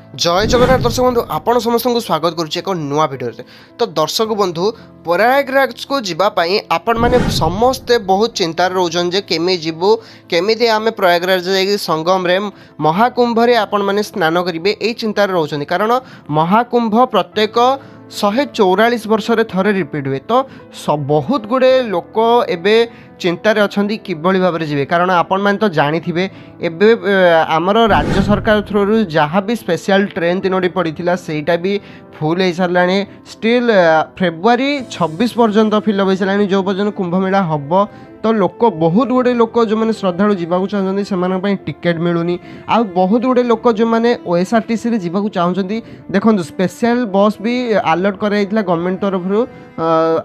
जय जगन्नाथ दर्शक बंधु आपण समस्त को स्वागत करुच्ची एक नुआ भिडियो। तो दर्शक बंधु प्रयागराज को जीवाई आपण मैंने समस्ते बहुत चिंतार रोचन जे केमी जीवु केमी आम प्रयागराज जा संगम रे महाकुंभ रे आपण मैंने स्नान करेंगे यही चिंतार रोचन कारण महाकुंभ प्रत्येक 144 वर्ष थे रिपीट हुए। तो बहुत गुड़े लोक एबे चिंतार अच्छा किभली भाव में जी कारण आपण मैंने तो जानी थे आमर राज्य सरकार थ्रू जहाँ भी स्पेशल ट्रेन 3टी पड़ा सेटा भी फुल हो सारा स्टिल फेब्रुआरी 26 पर्यंत फिलअप हो सारा जो पर्यटन कुंभ मेला हम। तो लोक बहुत गुड़े लोक जो मैंने श्रद्धा जावाक चाहते से टिकेट मिलूनी आ बहुत गुड़े लोक जो मैंने ओएसआरटीसी जावाक चाहते देखो स्पेशल बस भी अलर्ट कराइला गवर्नमेंट तरफ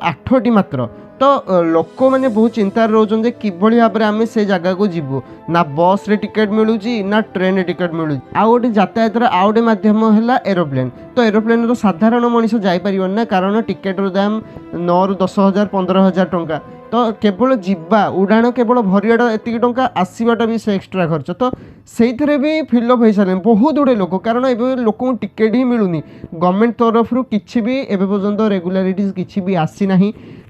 8टी मात्र। तो लोक मैंने बहुत चिंतार रोचन किभली भाव में आम से जगह को जीवु ना बस रे टिकेट मिलूँ ना ट्रेन रे टिकेट मिलूँ आ गोटे यातायात आउ गोटे मध्यम है एरोप्लेन। तो एरोप्लेन तो साधारण मनीष जापर ना कारण टिकेट दाम 9 ରୁ 10,000 15,000 टंका। तो केवल जीवा उड़ाण केवल भरियाटा एति टंका आसवाटा भी से एक्सट्रा खर्च। तो से भी फिलअप हो सारे बहुत गुड़े लोक कारण ए लोक टिकेट ही मिलूनी गवर्नमेंट तरफ किसी भी एवं पर्यंत रेगुलारिटीज किसी भी आसी ना।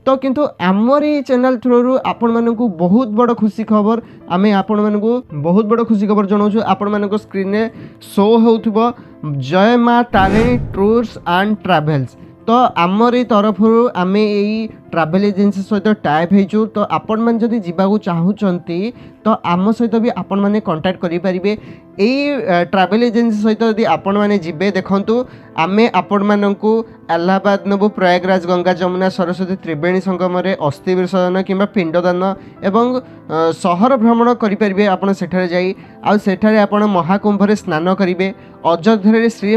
तो किंतु आमरी चैनल थ्रू आपण मानकु बहुत बड़ खुशी खबर आमे आपण मानकु बहुत बड़ खुशी खबर जनाऊँ। आपण मानक स्क्रीन में शो होउथबो जय मां तारिणी टूर्स एंड ट्रैवल्स। तो आमरी तरफ आम यही ट्रैवल एजेंसी सहित टाइप हो। तो आपण मैंने जदि जीवाकू चाहूँगी तो आम सहित भी आपण मैंने कांटेक्ट करेंगे यही ट्रैवल एजेंसी सहित यदि आपण मैंने जीवे देखूँ आमे आपण मानकू इलाहाबाद नबू प्रयागराज गंगा जमुना सरस्वती त्रिवेणी संगम में अस्थि विसर्जन किंबा पिंडदान एवं सहर भ्रमण करेंगे। आपड़ सेठारे जाई आ सेठारे आपण महाकुंभ रे स्नान करेंगे अयोध्या श्री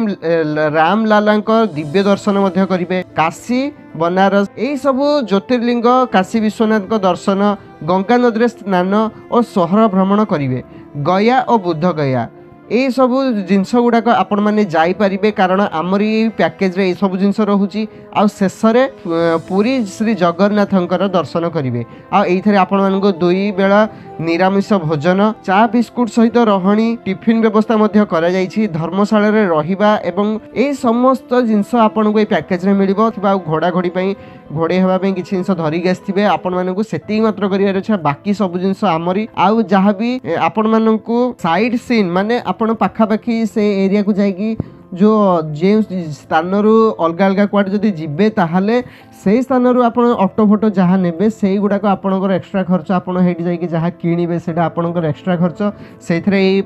राम लाला दिव्य दर्शन करेंगे काशी बनारस यही सब ज्योतिर्लिंग काशी विश्वनाथ का दर्शन गंगा नदी स्नान और सहर भ्रमण करेंगे गया और बुद्ध गया यही सब जिनस गुड़ाक आपण मैंने जापारे कारण आमरी पैकेज रे सब जिनस रोचे आ शेष पुरी श्री जगन्नाथंकर दर्शन करेंगे आईथे आपण मानक 2 बेला निरामिष भोजन चा बिस्कुट सहित रही टिफिन व्यवस्था करा धर्मशाला रे रहिबा एवं ए समस्त जिनस आपण को पैकेज रे मिलिबो घोड़ा घोड़ी घोड़े होगापी किसी जिन धरिकी आसते आपण मानक से मात्र कर बाकी सब जिनस आमरी आउ जहाँ भी आपण मानक साइड सीन माने आपण पाखापाखि से एरिया को जाइकी जो स्थान अलग अलग कुआडे जदि जीवे ताहले से स्थान आप ऑटो फोटो जहाँ ने से गुड़ाक आपंकर एक्सट्रा खर्च आपड़ जाकि जहाँ किणवे से आपंकर एक्सट्रा खर्च से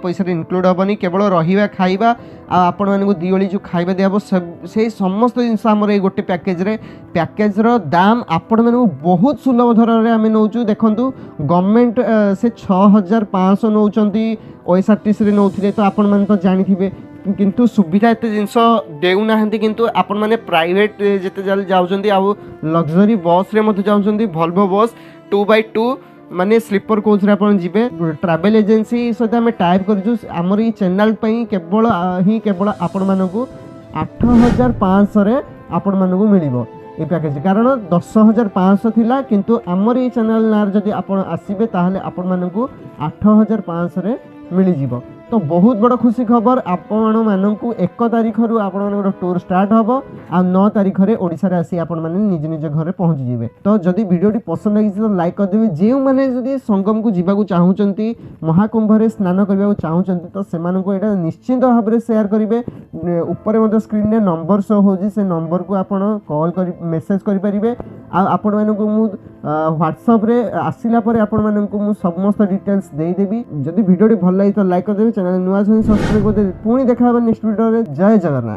पैसा इनक्लूड हेनी केवल रहा खाइबा आपण मानक 2 ओली जो खाइबा दिहब से समस्त जिनस आमर ये गोटे पैकेज दाम आपण मानक बहुत सुलभ दर में आम नौचु। देखूँ गवर्नमेंट से 6,500 नौकरी ओएसआरटीसी नौते तो आपण मैंने तो जानी किंतु सुविधा एत जिनस देना किंतु आपण मैंने प्राइवेट जिते जाऊँगी आउ लग्जरी बस रे जाऊँगी वोल्वो बस 2x2 माने स्लीपर कोच रे आपण जीवे ट्रैवल एजेंसी सहित आम टाइप कर ये चैनल केवल आपण मानक 8,500 रे आपण मानक मिलिबो ये पैकेज कारण 10,500 थिला किंतु आमर ये चैनल नार जदि आपण आसीबे ताहले आपण मानक 8,500 रे मिल जिवो। तो बहुत बड़ खुशी खबर आपण मानकू 1 तारिख रु आपण टूर स्टार्ट हम आ 9 तारिख रे ओडिसा रे आसी आपण माने निज निज घर पहुँच जिवे। तो जदि वीडियोटी पसंद लगी तो लाइक करदेवे जो मैंने जदि संगम को जीवाकू चाहूँगी महाकुंभ रे स्नान करने चाहूँगी तो सेमानंको एटा निश्चिंत भाव में शेयर करेंगे ऊपर मत स्क्रीन रे नंबर शो होजी से नंबर को आपण कॉल कर मेसेज करेंगे आपण मानकू मु व्हाट्सएप रे आसिला परे आपण मानकू मु समस्त डिटेल्स देदेवी। जदि वीडियोटी भल लगी तो लाइक करदेवे चैनल नुआ सब्सक्राइब करदेवे पुणी देखा नेक्स्ट वीडियो रे। जय जगन्नाथ।